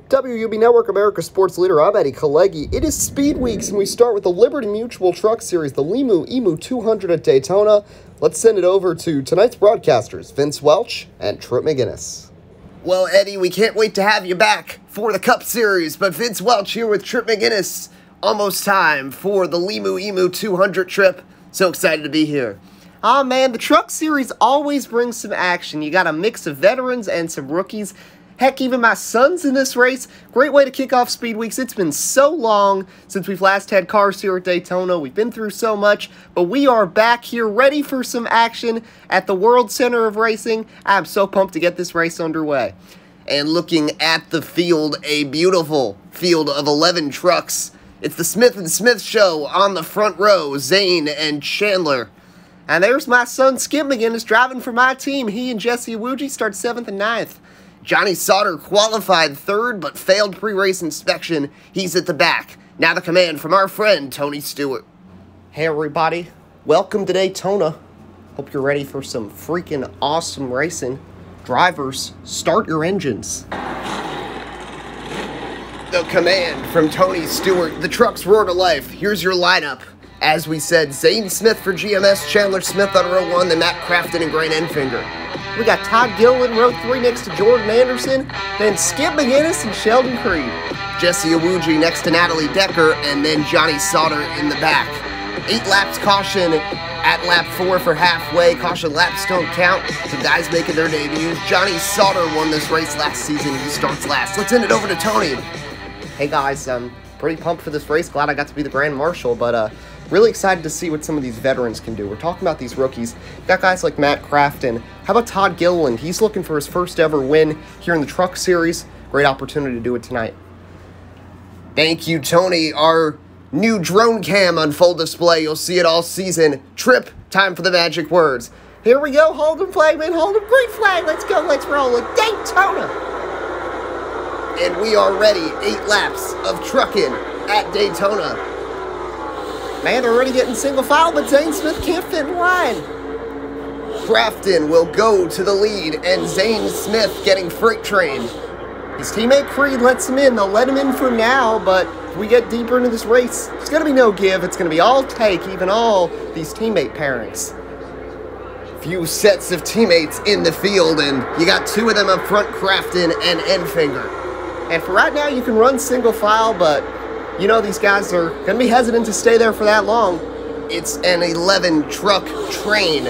WUB Network, America's sports leader. I'm Eddie Kalegi. It is Speed Weeks, and we start with the Liberty Mutual Truck Series, the Limu 200 at Daytona. Let's send it over to tonight's broadcasters, Vince Welch and Trip McGinnis. Well, Eddie, we can't wait to have you back for the Cup Series, but Vince Welch here with Trip McGinnis. Almost time for the Limu 200 trip. So excited to be here. Aw, man, the Truck Series always brings some action. You got a mix of veterans and some rookies. Heck, even my son's in this race. Great way to kick off Speed Weeks. It's been so long since we've last had cars here at Daytona. We've been through so much, but we are back here ready for some action at the World Center of Racing. I'm so pumped to get this race underway. And looking at the field, a beautiful field of 11 trucks. It's the Smith & Smith show on the front row, Zane and Chandler. And there's my son, Skip McGinnis, driving for my team. He and Jesse Awuji start 7th and 9th. Johnny Sauter qualified 3rd, but failed pre-race inspection. He's at the back. Now the command from our friend, Tony Stewart. Hey, everybody. Welcome to Daytona. Hope you're ready for some freaking awesome racing. Drivers, start your engines. The command from Tony Stewart. The trucks roar to life. Here's your lineup. As we said, Zane Smith for GMS, Chandler Smith on row 1, then Matt Crafton and Grant Enfinger. We got Todd Gill in row 3 next to Jordan Anderson, then Skip McGinnis and Sheldon Creed. Jesse Awuji next to Natalie Decker, and then Johnny Sauter in the back. 8 laps caution at lap 4 for halfway. Caution laps don't count. Some guys making their debuts. Johnny Sauter won this race last season. He starts last. Let's send it over to Tony. Hey guys, I'm pretty pumped for this race. Glad I got to be the Grand Marshal, but really excited to see what some of these veterans can do. We're talking about these rookies. Got guys like Matt Crafton. How about Todd Gilliland? He's looking for his first ever win here in the Truck Series. Great opportunity to do it tonight. Thank you, Tony. Our new drone cam on full display. You'll see it all season. Trip, time for the magic words. Here we go. Hold him, flagman. Hold him. Green flag. Let's go. Let's roll it. Daytona. And we are ready. 8 laps of trucking at Daytona. Man, they're already getting single file, but Zane Smith can't fit in line. Crafton will go to the lead, and Zane Smith getting freight trained. His teammate Creed lets him in. They'll let him in for now, but if we get deeper into this race, there's going to be no give. It's going to be all take, even all these teammate pairings. Few sets of teammates in the field, and you got 2 of them up front, Crafton and Enfinger. And for right now, you can run single file, but you know these guys are going to be hesitant to stay there for that long. It's an 11-truck train.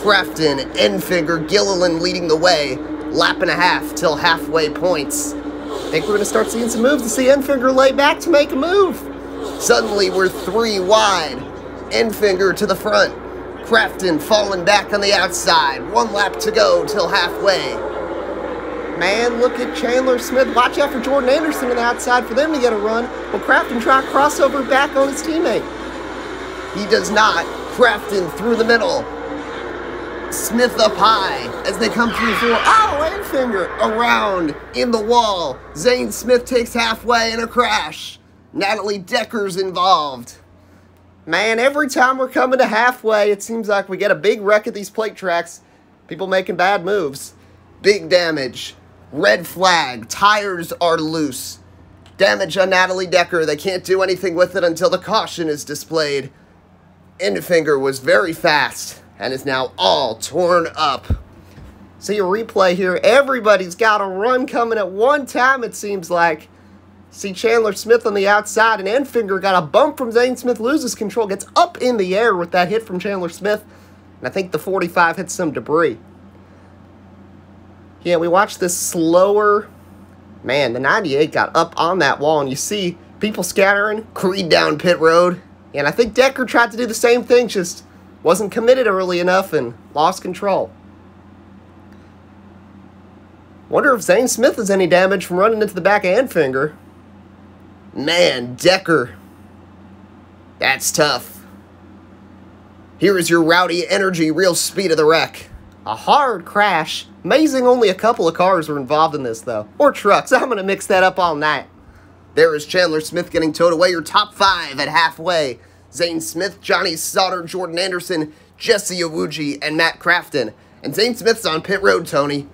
Crafton, Enfinger, Gilliland leading the way. Lap and a half till halfway points. I think we're going to start seeing some moves to see Enfinger lay back to make a move. Suddenly, we're 3 wide. Enfinger to the front. Crafton falling back on the outside. 1 lap to go till halfway. Man, look at Chandler Smith. Watch out for Jordan Anderson on the outside for them to get a run. Will Crafton try a crossover back on his teammate? He does not. Crafton through the middle. Smith up high as they come through for... Oh, Enfinger around in the wall. Zane Smith takes halfway in a crash. Natalie Decker's involved. Man, every time we're coming to halfway, it seems like we get a big wreck at these plate tracks. People making bad moves. Big damage. Red flag. Tires are loose. Damage on Natalie Decker. They can't do anything with it until the caution is displayed. Enfinger was very fast and is now all torn up. See a replay here. Everybody's got a run coming at one time, it seems like. See Chandler Smith on the outside, and Enfinger got a bump from Zane Smith, loses control, gets up in the air with that hit from Chandler Smith, and I think the 45 hits some debris. Yeah, we watched this slower. Man, the 98 got up on that wall, and you see people scattering. Creed down pit road. And I think Decker tried to do the same thing, just wasn't committed early enough and lost control. Wonder if Zane Smith has any damage from running into the back of Enfinger. Man, Decker. That's tough. Here is your rowdy energy, real speed of the wreck. A hard crash. Amazing only a couple of cars were involved in this, though. Or trucks. I'm going to mix that up all night. There is Chandler Smith getting towed away. Your top 5 at halfway. Zane Smith, Johnny Sauter, Jordan Anderson, Jesse Awuji, and Matt Crafton. And Zane Smith's on pit road, Tony.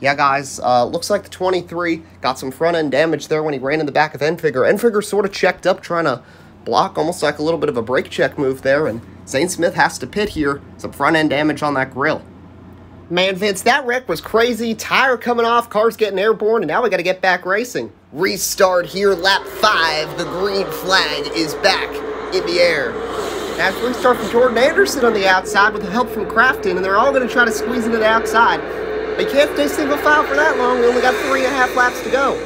Yeah, guys, looks like the 23 got some front-end damage there when he ran in the back of Enfinger. Enfinger sort of checked up, trying to block, almost like a little bit of a brake check move there, and Zane Smith has to pit here. Some front-end damage on that grill. Man, Vince, that wreck was crazy. Tire coming off, car's getting airborne, and now we got to get back racing. Restart here, lap 5. The green flag is back in the air. That's restart from Jordan Anderson on the outside with the help from Crafton, and they're all going to try to squeeze into the outside. They can't stay single file for that long. We only got 3.5 laps to go.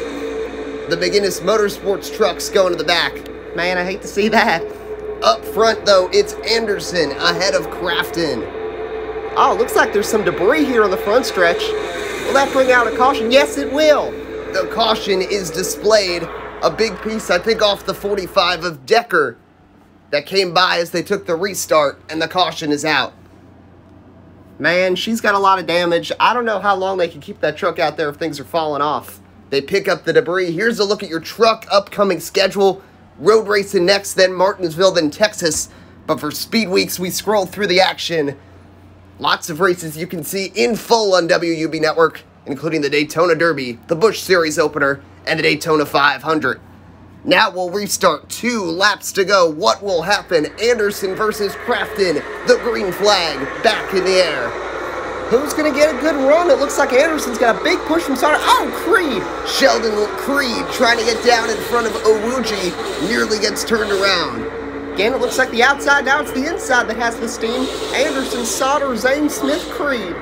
The McGinnis Motorsports truck's going to the back. Man, I hate to see that. Up front, though, it's Anderson ahead of Crafton. Oh, looks like there's some debris here on the front stretch. Will that bring out a caution? Yes, it will. The caution is displayed. A big piece, I think, off the 45 of Decker that came by as they took the restart, and the caution is out. Man, she's got a lot of damage. I don't know how long they can keep that truck out there if things are falling off. They pick up the debris. Here's a look at your truck upcoming schedule. Road racing next, then Martinsville, then Texas. But for Speed Weeks, we scroll through the action. Lots of races you can see in full on WUB Network, including the Daytona Derby, the Busch Series opener, and the Daytona 500. Now we'll restart. 2 laps to go. What will happen? Anderson versus Crafton. The green flag back in the air. Who's going to get a good run? It looks like Anderson's got a big push from Sauter. Oh, Creed! Sheldon Creed trying to get down in front of Owuji. Nearly gets turned around. Again, it looks like the outside. Now it's the inside that has the steam. Anderson, Sauter, Zane Smith, Creed.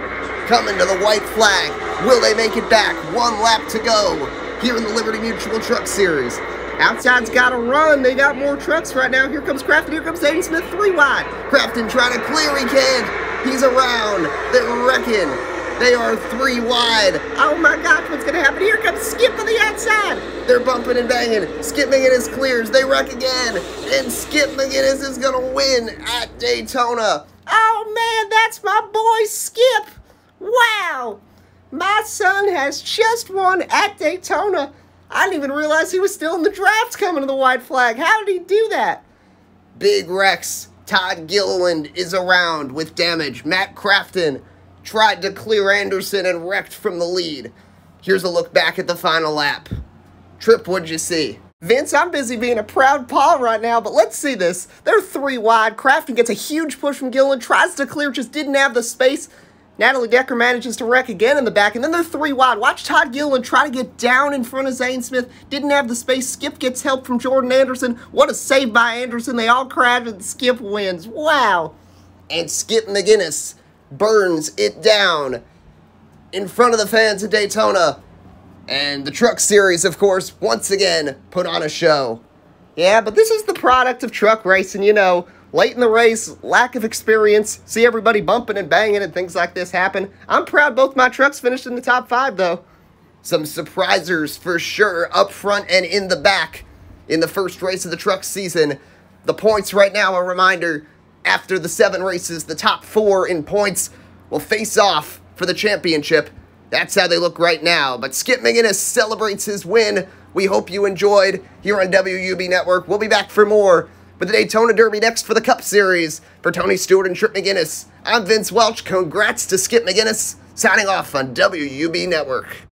Coming to the white flag. Will they make it back? 1 lap to go here in the Liberty Mutual Truck Series. Outside's got to run. They got more trucks right now. Here comes Crafton. Here comes Zane Smith, 3 wide. Crafton trying to clear. He can't. He's around. They're wrecking. They are 3 wide. Oh my gosh, what's going to happen? Here comes Skip on the outside. They're bumping and banging. Skip McGinnis clears. They wreck again. And Skip McGinnis is going to win at Daytona. Oh man, that's my boy Skip. Wow. My son has just won at Daytona. I didn't even realize he was still in the draft coming to the white flag. How did he do that? Big Rex. Todd Gilliland is around with damage. Matt Crafton tried to clear Anderson and wrecked from the lead. Here's a look back at the final lap. Tripp, what'd you see? Vince, I'm busy being a proud pa right now, but let's see this. They're 3 wide. Crafton gets a huge push from Gilliland, tries to clear, just didn't have the space. Natalie Decker manages to wreck again in the back, and then they're 3 wide. Watch Todd Gilliland try to get down in front of Zane Smith. Didn't have the space. Skip gets help from Jordan Anderson. What a save by Anderson. They all crash, and Skip wins. Wow. And Skip McGinnis burns it down in front of the fans at Daytona. And the Truck Series, of course, once again put on a show. Yeah, but this is the product of truck racing, you know. Late in the race, lack of experience, see everybody bumping and banging and things like this happen. I'm proud both my trucks finished in the top 5, though. Some surprisers for sure up front and in the back in the first race of the truck season. The points right now, a reminder, after the 7 races, the top 4 in points will face off for the championship. That's how they look right now. But Skip McGinnis celebrates his win. We hope you enjoyed here on WUB Network. We'll be back for more with the Daytona Derby next for the Cup Series. For Tony Stewart and Tripp McGinnis, I'm Vince Welch. Congrats to Skip McGinnis. Signing off on WUB Network.